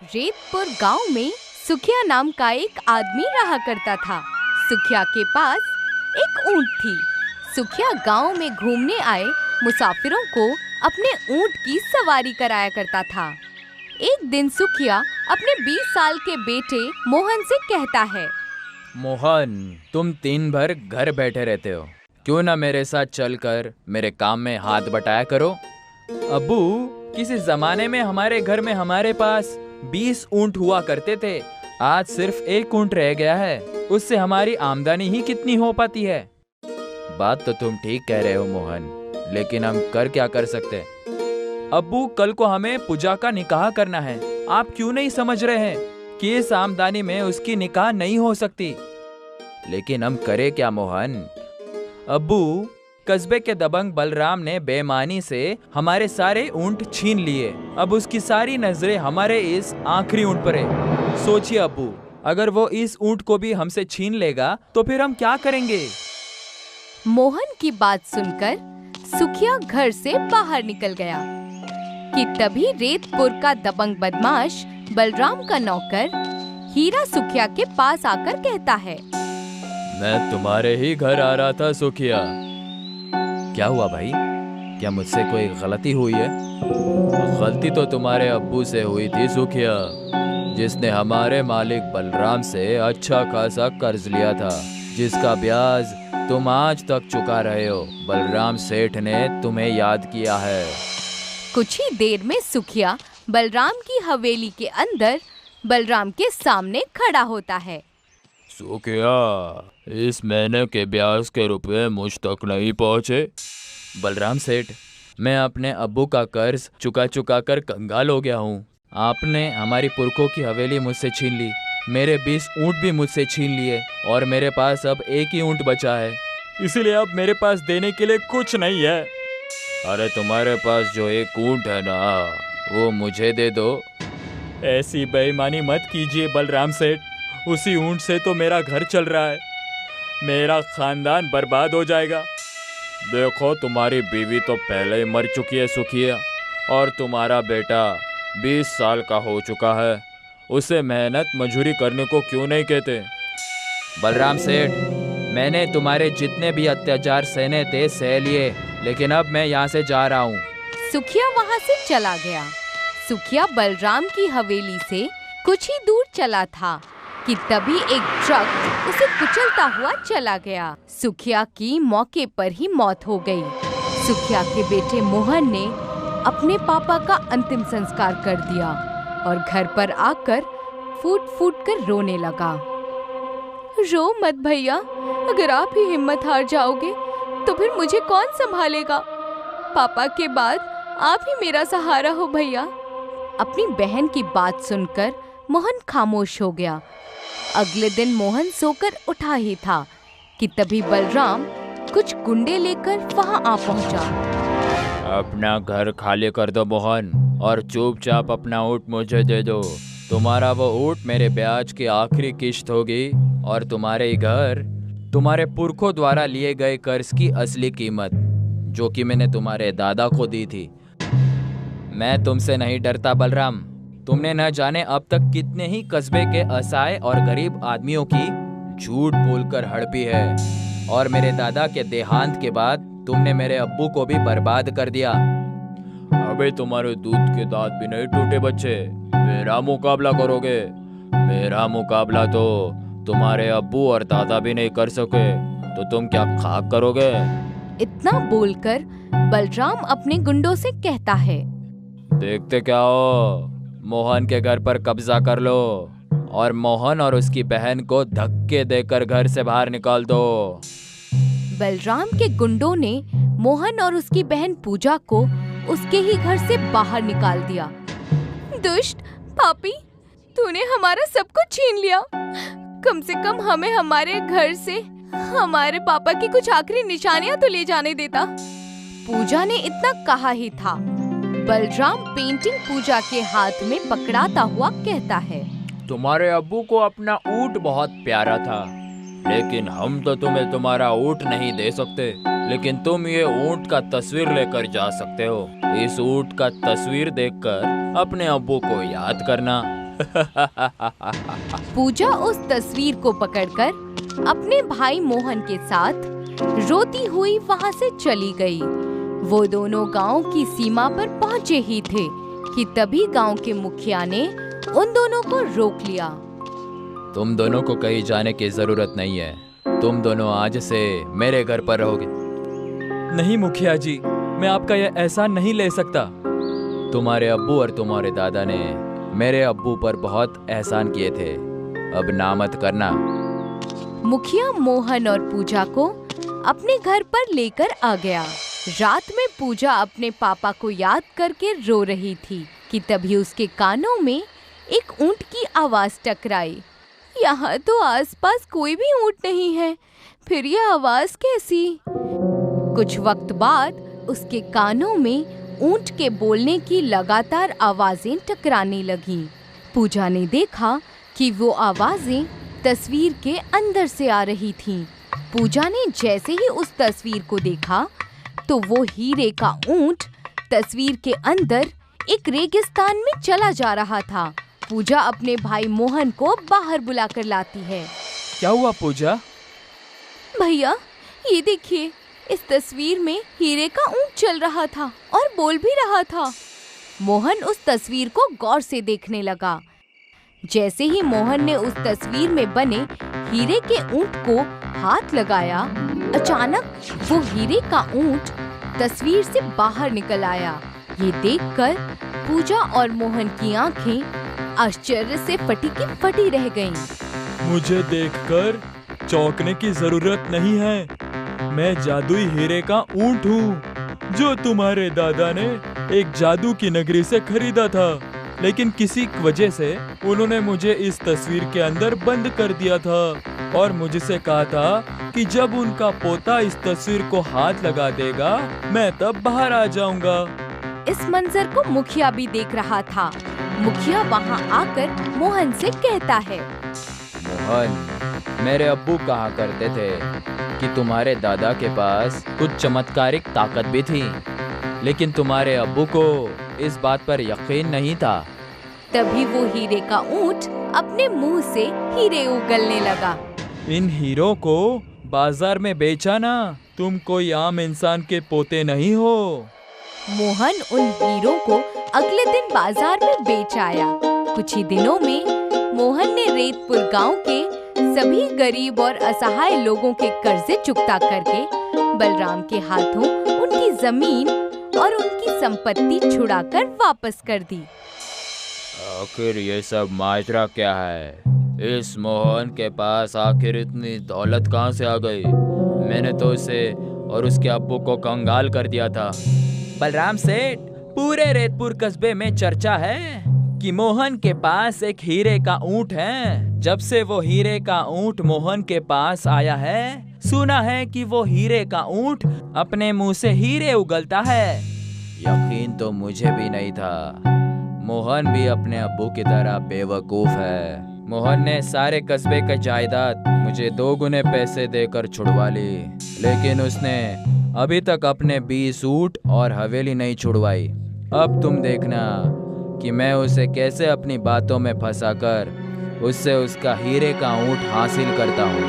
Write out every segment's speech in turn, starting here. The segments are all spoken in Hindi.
रेतपुर गांव में सुखिया नाम का एक आदमी रहा करता था। सुखिया के पास एक ऊंट थी। सुखिया गांव में घूमने आए मुसाफिरों को अपने ऊंट की सवारी कराया करता था। एक दिन सुखिया अपने 20 साल के बेटे मोहन से कहता है, मोहन, तुम दिन भर घर बैठे रहते हो, क्यों ना मेरे साथ चलकर मेरे काम में हाथ बटाया करो। अब्बू, किसी जमाने में हमारे घर में हमारे पास 20 ऊंट हुआ करते थे। आज सिर्फ एक ऊंट रह गया है, उससे हमारी आमदनी ही कितनी हो पाती है। बात तो तुम ठीक कह रहे हो मोहन, लेकिन हम कर क्या कर सकते। अब्बू, कल को हमें पूजा का निकाह करना है। आप क्यों नहीं समझ रहे हैं कि इस आमदनी में उसकी निकाह नहीं हो सकती। लेकिन हम करें क्या मोहन। अब्बू, कस्बे के दबंग बलराम ने बेईमानी से हमारे सारे ऊंट छीन लिए। अब उसकी सारी नजरें हमारे इस आखिरी ऊंट पर है। सोचिए अब्बू, अगर वो इस ऊंट को भी हमसे छीन लेगा तो फिर हम क्या करेंगे। मोहन की बात सुनकर सुखिया घर से बाहर निकल गया कि तभी रेतपुर का दबंग बदमाश बलराम का नौकर हीरा सुखिया के पास आकर कहता है, मैं तुम्हारे ही घर आ रहा था सुखिया। क्या हुआ भाई, क्या मुझसे कोई गलती हुई है। गलती तो तुम्हारे अब्बू से हुई थी सुखिया, जिसने हमारे मालिक बलराम से अच्छा खासा कर्ज लिया था, जिसका ब्याज तुम आज तक चुका रहे हो। बलराम सेठ ने तुम्हें याद किया है। कुछ ही देर में सुखिया बलराम की हवेली के अंदर बलराम के सामने खड़ा होता है। सुखिया, इस महीने के ब्याज के रुपए मुझ तक नहीं पहुँचे। बलराम सेठ, मैं अपने अब्बू का कर्ज चुका चुका कर कंगाल हो गया हूँ। आपने हमारी पुरखों की हवेली मुझसे छीन ली, मेरे 20 ऊंट भी मुझसे छीन लिए और मेरे पास अब एक ही ऊंट बचा है। इसीलिए अब मेरे पास देने के लिए कुछ नहीं है। अरे तुम्हारे पास जो एक ऊंट है ना, वो मुझे दे दो। ऐसी बेईमानी मत कीजिए बलराम सेठ, उसी ऊंट से तो मेरा घर चल रहा है। मेरा खानदान बर्बाद हो जाएगा। देखो, तुम्हारी बीवी तो पहले ही मर चुकी है सुखिया, और तुम्हारा बेटा 20 साल का हो चुका है। उसे मेहनत मजूरी करने को क्यों नहीं कहते। बलराम सेठ, मैंने तुम्हारे जितने भी अत्याचार सहने थे सह लिए, लेकिन अब मैं यहाँ से जा रहा हूँ। सुखिया वहाँ से चला गया। सुखिया बलराम की हवेली से कुछ ही दूर चला था कि तभी एक ट्रक उसे कुचलता हुआ चला गया। सुखिया की मौके पर ही मौत हो गई। सुखिया के बेटे मोहन ने अपने पापा का अंतिम संस्कार कर दिया और घर पर आकर फूट फूट कर रोने लगा। रो मत भैया, अगर आप ही हिम्मत हार जाओगे तो फिर मुझे कौन संभालेगा। पापा के बाद आप ही मेरा सहारा हो भैया। अपनी बहन की बात सुनकर मोहन खामोश हो गया। अगले दिन मोहन सोकर उठा ही था कि तभी बलराम कुछ गुंडे लेकर वहां आ पहुंचा। अपना घर खाली कर दो मोहन, और चुपचाप अपना ऊँट मुझे दे दो। तुम्हारा वो ऊँट मेरे ब्याज की आखिरी किश्त होगी, और तुम्हारे घर तुम्हारे पुरखों द्वारा लिए गए कर्ज की असली कीमत, जो कि मैंने तुम्हारे दादा को दी थी। मैं तुमसे नहीं डरता बलराम। तुमने न जाने अब तक कितने ही कस्बे के असहाय और गरीब आदमियों की झूठ बोलकर हड़पी है, और मेरे दादा के देहांत के बाद तुमने मेरे अब्बू को भी बर्बाद कर दिया। अबे तुम्हारे दूध के दांत भी नहीं टूटे बच्चे, मेरा मुकाबला करोगे। मेरा मुकाबला तो तुम्हारे अब्बू और दादा भी नहीं कर सके, तो तुम क्या खाक करोगे। इतना बोलकर बलराम अपने गुंडों से कहता है, देखते क्या हो, मोहन के घर पर कब्जा कर लो और मोहन और उसकी बहन को धक्के देकर घर से बाहर निकाल दो। बलराम के गुंडों ने मोहन और उसकी बहन पूजा को उसके ही घर से बाहर निकाल दिया। दुष्ट पापी, तूने हमारा सब कुछ छीन लिया। कम से कम हमें हमारे घर से हमारे पापा की कुछ आखिरी निशानियां तो ले जाने देता। पूजा ने इतना कहा ही था, बलराम पेंटिंग पूजा के हाथ में पकड़ाता हुआ कहता है, तुम्हारे अब्बू को अपना ऊँट बहुत प्यारा था, लेकिन हम तो तुम्हें तुम्हारा ऊँट नहीं दे सकते। लेकिन तुम ये ऊँट का तस्वीर लेकर जा सकते हो। इस ऊँट का तस्वीर देखकर अपने अब्बू को याद करना। पूजा उस तस्वीर को पकड़कर अपने भाई मोहन के साथ रोती हुई वहाँ से चली गई। वो दोनों गांव की सीमा पर पहुँचे ही थे कि तभी गांव के मुखिया ने उन दोनों को रोक लिया। तुम दोनों को कहीं जाने की जरूरत नहीं है। तुम दोनों आज से मेरे घर पर रहोगे। नहीं मुखिया जी, मैं आपका यह एहसान नहीं ले सकता। तुम्हारे अब्बू और तुम्हारे दादा ने मेरे अब्बू पर बहुत एहसान किए थे, अब ना मत करना। मुखिया मोहन और पूजा को अपने घर पर लेकर आ गया। रात में पूजा अपने पापा को याद करके रो रही थी कि तभी उसके कानों में एक ऊंट की आवाज टकराई। यहाँ तो आसपास कोई भी ऊंट नहीं है, फिर यह आवाज कैसी? कुछ वक्त बाद उसके कानों में ऊंट के बोलने की लगातार आवाजें टकराने लगीं। पूजा ने देखा कि वो आवाजें तस्वीर के अंदर से आ रही थीं। पूजा ने जैसे ही उस तस्वीर को देखा तो वो हीरे का ऊंट तस्वीर के अंदर एक रेगिस्तान में चला जा रहा था। पूजा अपने भाई मोहन को बाहर बुलाकर लाती है। क्या हुआ पूजा? भैया, ये देखिए, इस तस्वीर में हीरे का ऊंट चल रहा था और बोल भी रहा था। मोहन उस तस्वीर को गौर से देखने लगा। जैसे ही मोहन ने उस तस्वीर में बने हीरे के ऊंट को हाथ लगाया, अचानक वो हीरे का ऊंट तस्वीर से बाहर निकल आया। ये देखकर पूजा और मोहन की आंखें आश्चर्य से फटी की फटी रह गईं। मुझे देखकर चौंकने की जरूरत नहीं है। मैं जादुई हीरे का ऊंट हूँ जो तुम्हारे दादा ने एक जादू की नगरी से खरीदा था, लेकिन किसी वजह से उन्होंने मुझे इस तस्वीर के अंदर बंद कर दिया था और मुझसे कहा था कि जब उनका पोता इस तस्वीर को हाथ लगा देगा मैं तब बाहर आ जाऊंगा। इस मंजर को मुखिया भी देख रहा था। मुखिया वहाँ आकर मोहन से कहता है, मोहन, मेरे अब्बू कहा करते थे कि तुम्हारे दादा के पास कुछ चमत्कारिक ताकत भी थी, लेकिन तुम्हारे अब्बू को इस बात पर यकीन नहीं था। तभी वो हीरे का ऊंट अपने मुंह से हीरे उगलने लगा। इन हीरों को बाजार में बेचा ना, तुम कोई आम इंसान के पोते नहीं हो। मोहन उन हीरों को अगले दिन बाजार में बेच आया। कुछ ही दिनों में मोहन ने रेतपुर गांव के सभी गरीब और असहाय लोगों के कर्जे चुकता करके बलराम के हाथों उनकी जमीन और उनकी संपत्ति छुड़ाकर वापस कर दी। आखिर ये सब माजरा क्या है? इस मोहन के पास आखिर इतनी दौलत कहाँ से आ गई? मैंने तो उसे और उसके अब्बू को कंगाल कर दिया था। बलराम सेठ, पूरे रेतपुर कस्बे में चर्चा है कि मोहन के पास एक हीरे का ऊंट है। जब से वो हीरे का ऊंट मोहन के पास आया है, सुना है कि वो हीरे का ऊंट अपने मुंह से हीरे उगलता है। यकीन तो मुझे भी नहीं था। मोहन भी अपने अब्बू की तरह बेवकूफ है। मोहन ने सारे कस्बे का जायदाद मुझे 2 गुने पैसे देकर छुड़वा ली, लेकिन उसने अभी तक अपने 20 ऊंट और हवेली नहीं छुड़वाई। अब तुम देखना कि मैं उसे कैसे अपनी बातों में फंसाकर उससे उसका हीरे का ऊंट हासिल करता हूँ।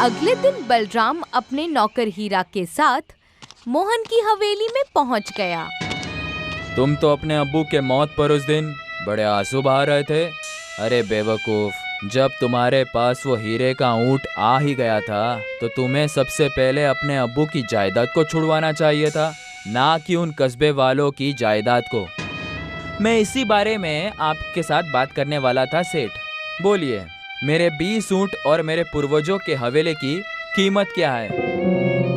अगले दिन बलराम अपने नौकर हीरा के साथ मोहन की हवेली में पहुंच गया। तुम तो अपने अब्बू के मौत पर उस दिन बड़े आंसू बहा रहे थे। अरे बेवकूफ, जब तुम्हारे पास वो हीरे का ऊंट आ ही गया था तो तुम्हें सबसे पहले अपने अब्बू की जायदाद को छुड़वाना चाहिए था, ना कि उन कस्बे वालों की जायदाद को। मैं इसी बारे में आपके साथ बात करने वाला था सेठ। बोलिए, मेरे 20 ऊंट और मेरे पूर्वजों के हवेली की कीमत क्या है?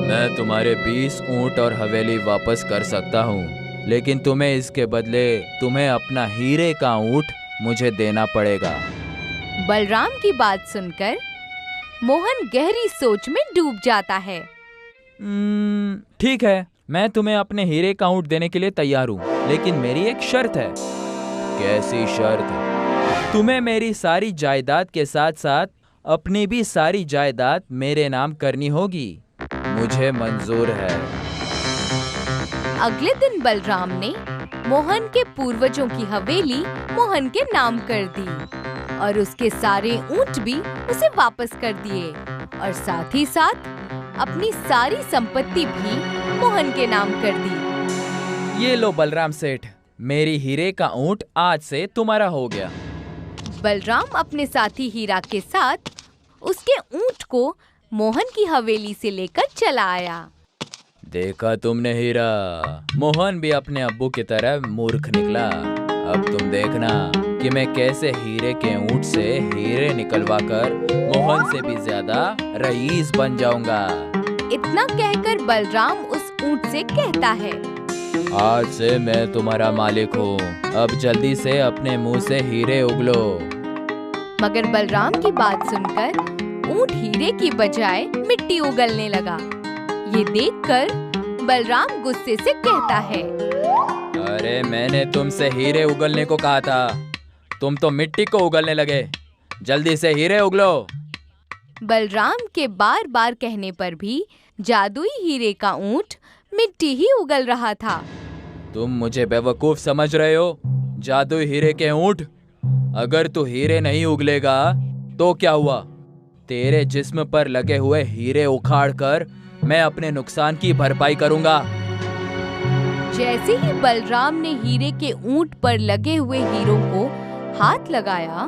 मैं तुम्हारे 20 ऊंट और हवेली वापस कर सकता हूँ, लेकिन तुम्हें इसके बदले तुम्हें अपना हीरे का ऊंट मुझे देना पड़ेगा। बलराम की बात सुनकर मोहन गहरी सोच में डूब जाता है। ठीक है, मैं तुम्हें अपने हीरे का ऊंट देने के लिए तैयार हूँ, लेकिन मेरी एक शर्त है। कैसी शर्त? तुम्हें मेरी सारी जायदाद के साथ साथ अपनी भी सारी जायदाद मेरे नाम करनी होगी। मुझे मंजूर है। अगले दिन बलराम ने मोहन के पूर्वजों की हवेली मोहन के नाम कर दी और उसके सारे ऊंट भी उसे वापस कर दिए और साथ ही साथ अपनी सारी संपत्ति भी मोहन के नाम कर दी। ये लो बलराम सेठ, मेरी हीरे का ऊंट आज से तुम्हारा हो गया। बलराम अपने साथी हीरा के साथ उसके ऊंट को मोहन की हवेली से लेकर चला आया। देखा तुमने हीरा, मोहन भी अपने अब्बू की तरह मूर्ख निकला। अब तुम देखना कि मैं कैसे हीरे के ऊंट से हीरे निकलवा कर मोहन से भी ज्यादा रईस बन जाऊंगा। इतना कहकर बलराम उस ऊंट से कहता है, आज से मैं तुम्हारा मालिक हूँ, अब जल्दी से अपने मुंह से हीरे उगलो। मगर बलराम की बात सुनकर ऊंट हीरे की बजाय मिट्टी उगलने लगा। ये देखकर बलराम गुस्से से कहता है, अरे मैंने तुमसे हीरे उगलने को कहा था, तुम तो मिट्टी को उगलने लगे। जल्दी से हीरे उगलो। बलराम के बार बार कहने पर भी जादुई हीरे का ऊंट मिट्टी ही उगल रहा था। तुम मुझे बेवकूफ समझ रहे हो, जादुई हीरे के ऊंट? अगर तू हीरे नहीं उगलेगा तो क्या हुआ? तेरे जिस्म पर लगे हुए हीरे उखाड़ कर मैं अपने नुकसान की भरपाई करूंगा। जैसे ही बलराम ने हीरे के ऊंट पर लगे हुए हीरों को हाथ लगाया,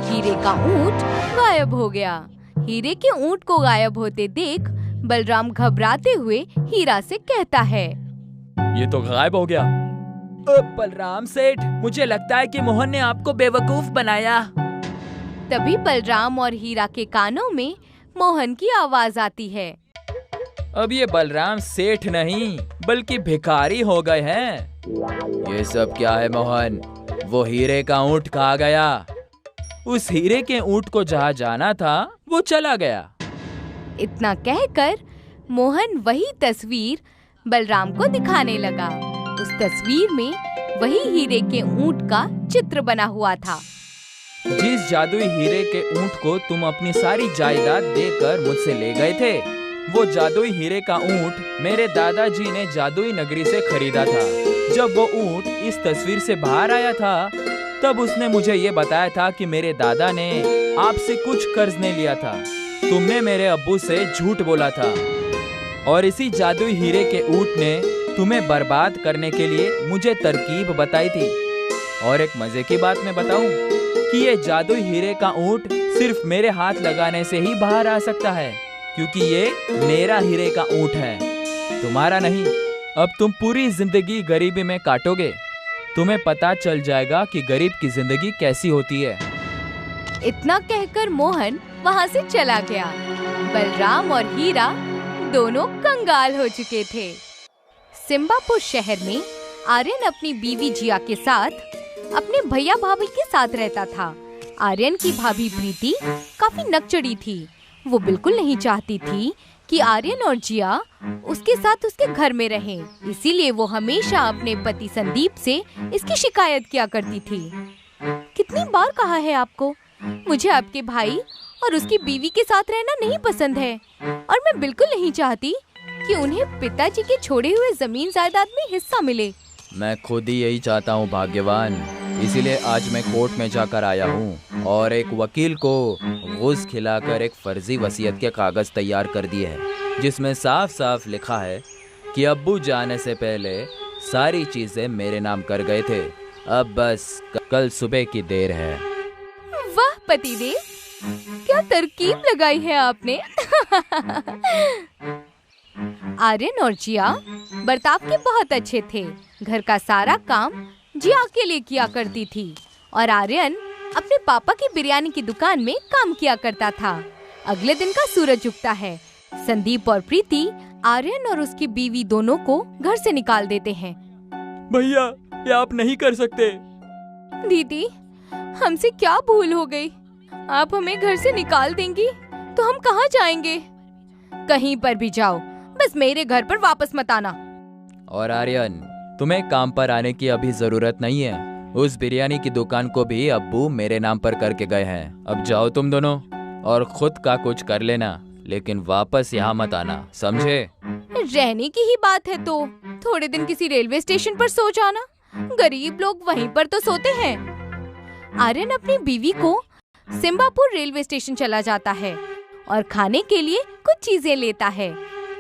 हीरे का ऊंट गायब हो गया। हीरे के ऊंट को गायब होते देख बलराम घबराते हुए हीरा से कहता है, ये तो गायब हो गया। बलराम सेठ, मुझे लगता है कि मोहन ने आपको बेवकूफ बनाया। तभी बलराम और हीरा के कानों में मोहन की आवाज आती है, अब ये बलराम सेठ नहीं बल्कि भिखारी हो गए हैं। ये सब क्या है मोहन? वो हीरे का ऊंट कहाँ गया? उस हीरे के ऊंट को जहाँ जाना था वो चला गया। इतना कहकर मोहन वही तस्वीर बलराम को दिखाने लगा। उस तस्वीर में वही हीरे के ऊंट का चित्र बना हुआ था। जिस जादुई हीरे के ऊंट को तुम अपनी सारी जायदाद देकर मुझसे ले गए थे, वो जादुई हीरे का ऊंट मेरे दादाजी ने जादुई नगरी से खरीदा था। जब वो ऊंट इस तस्वीर से बाहर आया था, तब उसने मुझे ये बताया था कि मेरे दादा ने आपसे कुछ कर्ज नहीं लिया था। तुमने मेरे अब्बू से झूठ बोला था और इसी जादुई हीरे के ऊंट ने तुम्हें बर्बाद करने के लिए मुझे तरकीब बताई थी। और एक मजे की बात मैं बताऊं कि ये जादुई हीरे का ऊंट सिर्फ मेरे हाथ लगाने से ही बाहर आ सकता है, क्योंकि ये मेरा हीरे का ऊंट है, तुम्हारा नहीं। अब तुम पूरी जिंदगी गरीबी में काटोगे, तुम्हें पता चल जाएगा कि गरीब की जिंदगी कैसी होती है। इतना कहकर मोहन वहाँ से चला गया। बलराम और हीरा दोनों कंगाल हो चुके थे। सिम्बापुर शहर में आर्यन अपनी बीवी जिया के साथ अपने भैया भाभी के साथ रहता था। आर्यन की भाभी प्रीति काफी नकचड़ी थी। वो बिल्कुल नहीं चाहती थी कि आर्यन और जिया उसके साथ उसके घर में रहें। इसीलिए वो हमेशा अपने पति संदीप से इसकी शिकायत किया करती थी। कितनी बार कहा है आपको, मुझे आपके भाई और उसकी बीवी के साथ रहना नहीं पसंद है और मैं बिल्कुल नहीं चाहती कि उन्हें पिताजी के छोड़े हुए जमीन जायदाद में हिस्सा मिले। मैं खुद ही यही चाहता हूँ भाग्यवान, इसीलिए आज मैं कोर्ट में जाकर आया हूँ और एक वकील को घूस खिलाकर एक फर्जी वसीयत के कागज तैयार कर दिए हैं, जिसमें साफ साफ लिखा है कि अब्बू जाने से पहले सारी चीजें मेरे नाम कर गए थे। अब बस कल सुबह की देर है। वाह पतिदेव, क्या तरकीब लगाई है आपने। आर्यन और जिया बर्ताव के बहुत अच्छे थे। घर का सारा काम जिया अकेले किया करती थी और आर्यन अपने पापा की बिरयानी की दुकान में काम किया करता था। अगले दिन का सूरज उगता है। संदीप और प्रीति आर्यन और उसकी बीवी दोनों को घर से निकाल देते हैं। भैया, ये आप नहीं कर सकते। दीदी, हमसे क्या भूल हो गई? आप हमें घर से निकाल देंगी तो हम कहाँ जाएंगे? कहीं पर भी जाओ, बस मेरे घर पर वापस मत आना। और आर्यन, तुम्हें काम पर आने की अभी जरूरत नहीं है। उस बिरयानी की दुकान को भी अब्बू मेरे नाम पर करके गए हैं। अब जाओ तुम दोनों और खुद का कुछ कर लेना, लेकिन वापस यहाँ मत आना, समझे? रहने की ही बात है तो थोड़े दिन किसी रेलवे स्टेशन पर सो जाना। गरीब लोग वहीं पर तो सोते हैं। आर्यन अपनी बीवी को सिम्बापुर रेलवे स्टेशन चला जाता है और खाने के लिए कुछ चीजें लेता है।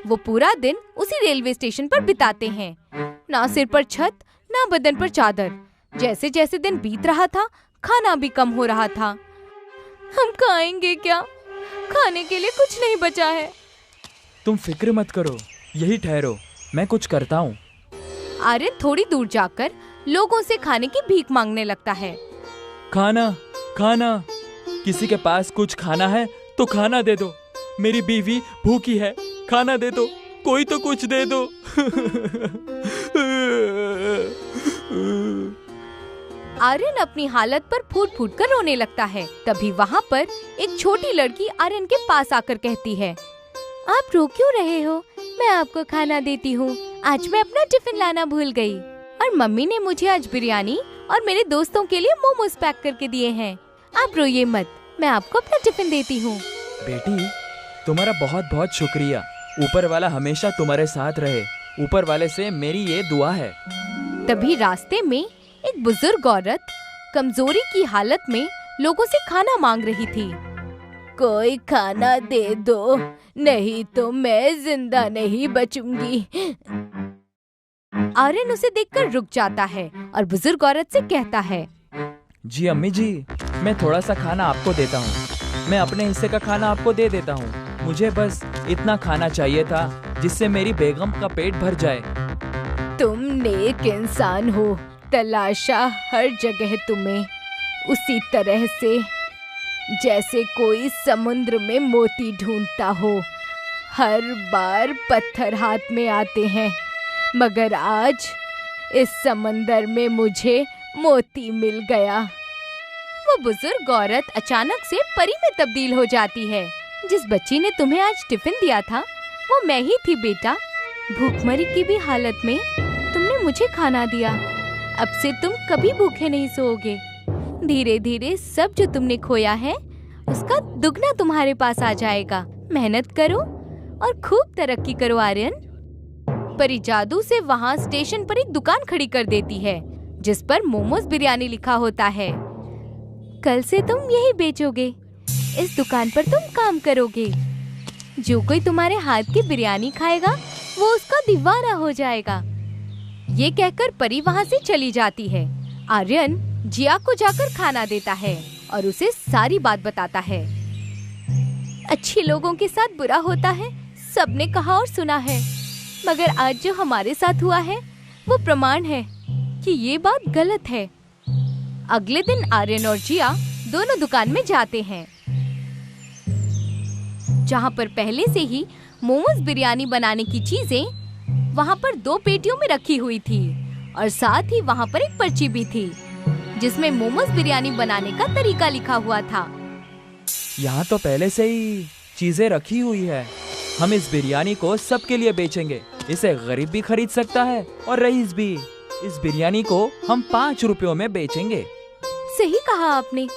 वो पूरा दिन उसी रेलवे स्टेशन पर बिताते हैं। ना सिर पर छत, ना बदन पर चादर। जैसे जैसे दिन बीत रहा था, खाना भी कम हो रहा था। हम खाएंगे क्या? खाने के लिए कुछ नहीं बचा है। तुम फिक्र मत करो, यही ठहरो, मैं कुछ करता हूँ। आर्यन थोड़ी दूर जाकर लोगों से खाने की भीख मांगने लगता है। खाना, खाना, किसी के पास कुछ खाना है तो खाना दे दो। मेरी बीवी भूखी है, खाना दे दो, कोई तो कुछ दे दो। आर्यन अपनी हालत पर फूट फूट कर रोने लगता है। तभी वहाँ पर एक छोटी लड़की आर्यन के पास आकर कहती है, आप रो क्यों रहे हो? मैं आपको खाना देती हूँ। आज मैं अपना टिफिन लाना भूल गई और मम्मी ने मुझे आज बिरयानी और मेरे दोस्तों के लिए मोमोज पैक करके दिए हैं। आप रोइए मत, मैं आपको अपना टिफिन देती हूँ। बेटी, तुम्हारा बहुत बहुत शुक्रिया। ऊपर वाला हमेशा तुम्हारे साथ रहे। ऊपर वाले से मेरी ये दुआ है। तभी रास्ते में एक बुजुर्ग औरत कमजोरी की हालत में लोगों से खाना मांग रही थी। कोई खाना दे दो, नहीं तो मैं जिंदा नहीं बचूंगी। आर्यन उसे देखकर रुक जाता है और बुजुर्ग औरत से कहता है, जी अम्मी जी, मैं थोड़ा सा खाना आपको देता हूँ। मैं अपने हिस्से का खाना आपको दे देता हूँ। मुझे बस इतना खाना चाहिए था जिससे मेरी बेगम का पेट भर जाए। तुम नेक इंसान हो, तलाशा हर जगह तुम्हें, उसी तरह से जैसे कोई समुद्र में मोती ढूंढता हो। हर बार पत्थर हाथ में आते हैं, मगर आज इस समंदर में मुझे मोती मिल गया। वो बुजुर्ग औरत अचानक से परी में तब्दील हो जाती है। जिस बच्ची ने तुम्हें आज टिफिन दिया था वो मैं ही थी बेटा। भूखमरी की भी हालत में तुमने मुझे खाना दिया। अब से तुम कभी भूखे नहीं सोओगे। धीरे धीरे सब जो तुमने खोया है उसका दुगना तुम्हारे पास आ जाएगा। मेहनत करो और खूब तरक्की करो आर्यन। परी जादू से वहाँ स्टेशन पर एक दुकान खड़ी कर देती है जिस पर मोमोज बिरयानी लिखा होता है। कल से तुम यही बेचोगे, इस दुकान पर तुम काम करोगे। जो कोई तुम्हारे हाथ की बिरयानी खाएगा वो उसका दीवाना हो जाएगा। ये कहकर परी वहाँ से चली जाती है। आर्यन जिया को जाकर खाना देता है और उसे सारी बात बताता है। अच्छे लोगों के साथ बुरा होता है, सबने कहा और सुना है, मगर आज जो हमारे साथ हुआ है वो प्रमाण है कि ये बात गलत है। अगले दिन आर्यन और जिया दोनों दुकान में जाते हैं जहाँ पर पहले से ही मोमोज बिरयानी बनाने की चीजें वहाँ पर 2 पेटियों में रखी हुई थी और साथ ही वहाँ पर एक पर्ची भी थी जिसमें मोमोज बिरयानी बनाने का तरीका लिखा हुआ था। यहाँ तो पहले से ही चीजें रखी हुई है। हम इस बिरयानी को सबके लिए बेचेंगे। इसे गरीब भी खरीद सकता है और रईस भी। इस बिरयानी को हम 5 रुपयों में बेचेंगे। सही कहा आपने।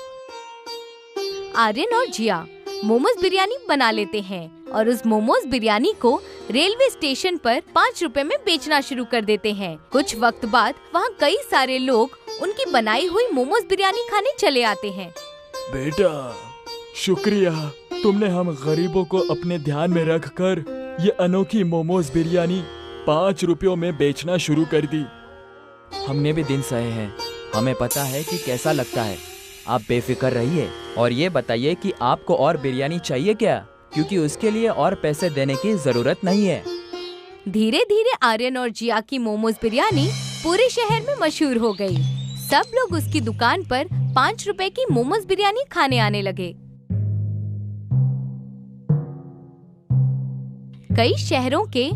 आर्यन और जिया मोमोज बिरयानी बना लेते हैं और उस मोमोज बिरयानी को रेलवे स्टेशन पर 5 रुपए में बेचना शुरू कर देते हैं। कुछ वक्त बाद वहाँ कई सारे लोग उनकी बनाई हुई मोमोज बिरयानी खाने चले आते हैं। बेटा, शुक्रिया, तुमने हम गरीबों को अपने ध्यान में रखकर ये अनोखी मोमोज बिरयानी 5 रुपयों में बेचना शुरू कर दी। हमने भी दिन सहे हैं, हमें पता है कि कैसा लगता है। आप बेफिक्र रहिए और ये बताइए कि आपको और बिरयानी चाहिए क्या, क्योंकि उसके लिए और पैसे देने की जरूरत नहीं है। धीरे धीरे आर्यन और जिया की मोमोज बिरयानी पूरे शहर में मशहूर हो गई। सब लोग उसकी दुकान पर 5 रुपए की मोमोज बिरयानी खाने आने लगे। कई शहरों के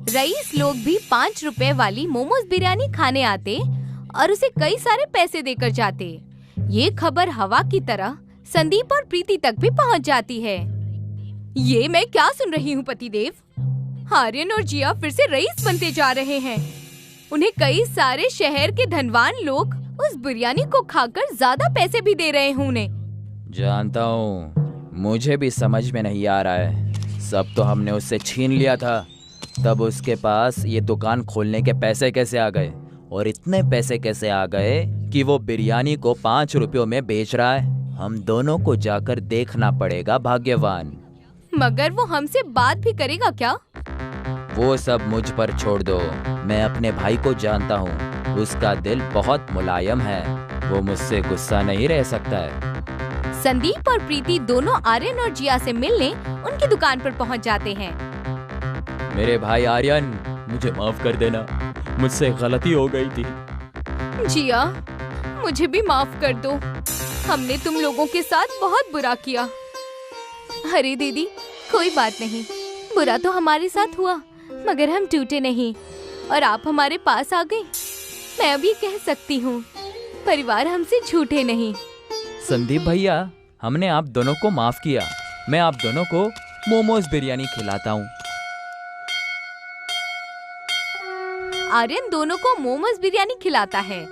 रईस लोग भी 5 रुपए वाली मोमोज बिरयानी खाने आते और उसे कई सारे पैसे देकर जाते। ये खबर हवा की तरह संदीप और प्रीति तक भी पहुंच जाती है। ये मैं क्या सुन रही हूँ पतिदेव? आर्यन और जिया फिर से रईस बनते जा रहे हैं। उन्हें कई सारे शहर के धनवान लोग उस बिरयानी को खाकर ज्यादा पैसे भी दे रहे हैं उन्हें। जानता हूँ, मुझे भी समझ में नहीं आ रहा है। सब तो हमने उससे छीन लिया था, तब उसके पास ये दुकान खोलने के पैसे कैसे आ गए? और इतने पैसे कैसे आ गए कि वो बिरयानी को 5 रुपयों में बेच रहा है? हम दोनों को जाकर देखना पड़ेगा भाग्यवान। मगर वो हमसे बात भी करेगा क्या? वो सब मुझ पर छोड़ दो। मैं अपने भाई को जानता हूँ, उसका दिल बहुत मुलायम है, वो मुझसे गुस्सा नहीं रह सकता है। संदीप और प्रीति दोनों आर्यन और जिया से मिलने उनकी दुकान पर पहुंच जाते हैं। मेरे भाई आर्यन, मुझे माफ कर देना, मुझसे गलती हो गई थी। जिया, मुझे भी माफ कर दो, हमने तुम लोगों के साथ बहुत बुरा किया। अरे दीदी, कोई बात नहीं, बुरा तो हमारे साथ हुआ मगर हम टूटे नहीं और आप हमारे पास आ गए। मैं अभी कह सकती हूँ, परिवार हमसे झूठे नहीं। संदीप भैया, हमने आप दोनों को माफ किया। मैं आप दोनों को मोमोज बिरयानी खिलाता हूँ। आर्यन दोनों को मोमोज बिरयानी खिलाता है।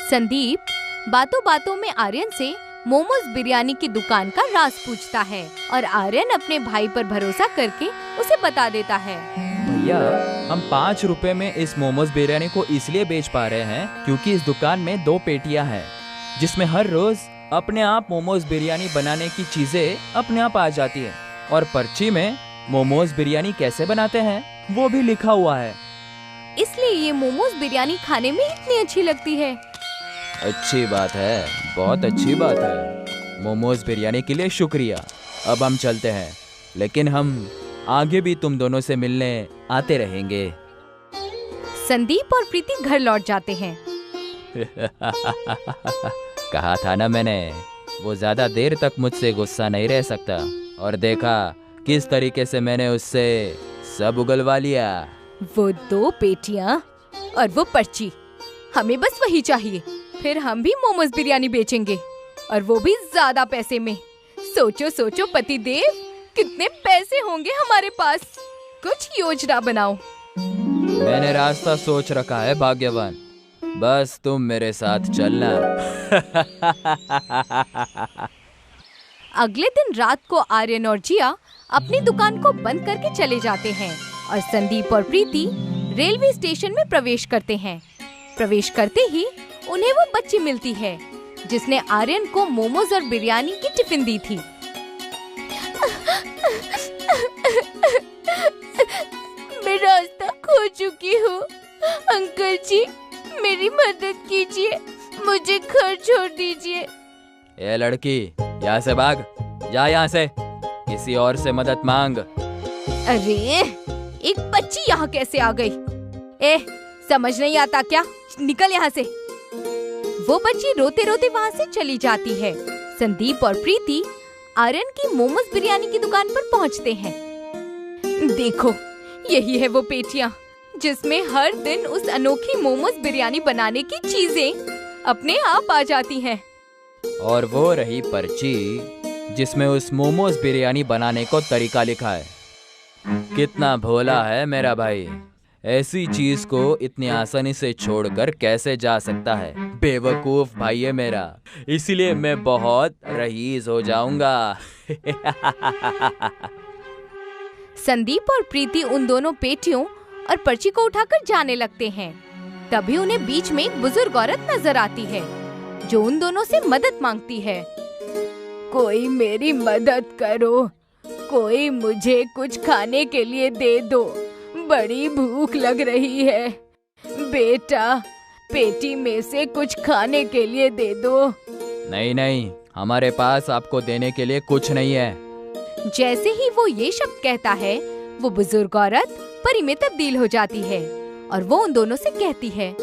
संदीप बातों बातों में आर्यन से मोमोज बिरयानी की दुकान का राज पूछता है और आर्यन अपने भाई पर भरोसा करके उसे बता देता है। भैया, हम 5 रुपए में इस मोमोज बिरयानी को इसलिए बेच पा रहे हैं क्योंकि इस दुकान में 2 पेटियां हैं जिसमें हर रोज अपने आप मोमोज बिरयानी बनाने की चीजें अपने आप आ जाती है और पर्ची में मोमोज बिरयानी कैसे बनाते हैं वो भी लिखा हुआ है। इसलिए ये मोमोज बिरयानी खाने में इतनी अच्छी लगती है। अच्छी बात है, बहुत अच्छी बात है। मोमोज बिरयानी के लिए शुक्रिया। अब हम चलते हैं, लेकिन हम आगे भी तुम दोनों से मिलने आते रहेंगे। संदीप और प्रीति घर लौट जाते हैं। कहा था ना मैंने, वो ज्यादा देर तक मुझसे गुस्सा नहीं रह सकता। और देखा किस तरीके से मैंने उससे सब उगलवा लिया। वो 2 पेटियां और वो पर्ची, हमें बस वही चाहिए, फिर हम भी मोमोज बिरयानी बेचेंगे और वो भी ज्यादा पैसे में। सोचो सोचो पतिदेव, कितने पैसे होंगे हमारे पास। कुछ योजना बनाओ। मैंने रास्ता सोच रखा है भाग्यवान, बस तुम मेरे साथ चलना। अगले दिन रात को आर्यन और जिया अपनी दुकान को बंद करके चले जाते हैं और संदीप और प्रीति रेलवे स्टेशन में प्रवेश करते हैं। प्रवेश करते ही उन्हें वो बच्ची मिलती है जिसने आर्यन को मोमोज और बिरयानी की टिफिन दी थी। मैं रास्ता खो चुकी हूँ, अंकल जी मेरी मदद कीजिए, मुझे घर छोड़ दीजिए। ए लड़की, यहाँ से भाग, जा यहाँ से, किसी और से मदद मांग। अरे, एक बच्ची यहाँ कैसे आ गई? समझ नहीं आता क्या? निकल यहाँ से। वो बच्ची रोते रोते वहाँ से चली जाती है। संदीप और प्रीति आर्यन की मोमोज बिरयानी की दुकान पर पहुँचते हैं। देखो, यही है वो पेटियां जिसमें हर दिन उस अनोखी मोमोज बिरयानी बनाने की चीजें अपने आप आ जाती हैं। और वो रही पर्ची जिसमें उस मोमोज बिरयानी बनाने को तरीका लिखा है। कितना भोला है मेरा भाई, ऐसी चीज को इतनी आसानी से छोड़कर कैसे जा सकता है। बेवकूफ भाई है मेरा, इसीलिए मैं बहुत रईस हो जाऊंगा। संदीप और प्रीति उन दोनों पेटियों और पर्ची को उठाकर जाने लगते हैं। तभी उन्हें बीच में एक बुजुर्ग औरत नजर आती है जो उन दोनों से मदद मांगती है। कोई मेरी मदद करो, कोई मुझे कुछ खाने के लिए दे दो, बड़ी भूख लग रही है। बेटा, पेटी में से कुछ खाने के लिए दे दो। नहीं नहीं, हमारे पास आपको देने के लिए कुछ नहीं है। जैसे ही वो ये शब्द कहता है, वो बुजुर्ग औरत परी में तब्दील हो जाती है और वो उन दोनों से कहती है,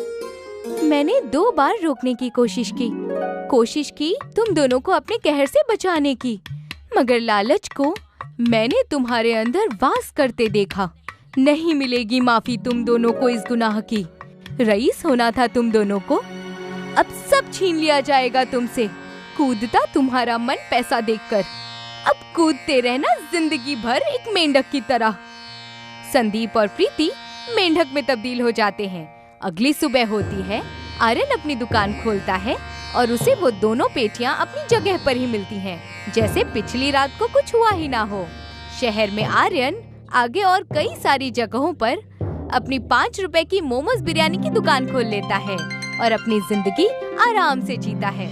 मैंने 2 बार रोकने की कोशिश की तुम दोनों को अपने कहर से बचाने की, मगर लालच को मैंने तुम्हारे अंदर वास करते देखा। नहीं मिलेगी माफी तुम दोनों को इस गुनाह की। रईस होना था तुम दोनों को, अब सब छीन लिया जाएगा तुमसे। कूदता तुम्हारा मन पैसा देखकर, अब कूदते रहना जिंदगी भर एक मेंढक की तरह। संदीप और प्रीति मेंढक में तब्दील हो जाते हैं। अगली सुबह होती है, आर्यन अपनी दुकान खोलता है और उसे वो दोनों पेटियां अपनी जगह पर ही मिलती हैं, जैसे पिछली रात को कुछ हुआ ही ना हो। शहर में आर्यन आगे और कई सारी जगहों पर अपनी 5 रुपए की मोमोज बिरयानी की दुकान खोल लेता है और अपनी जिंदगी आराम से जीता है।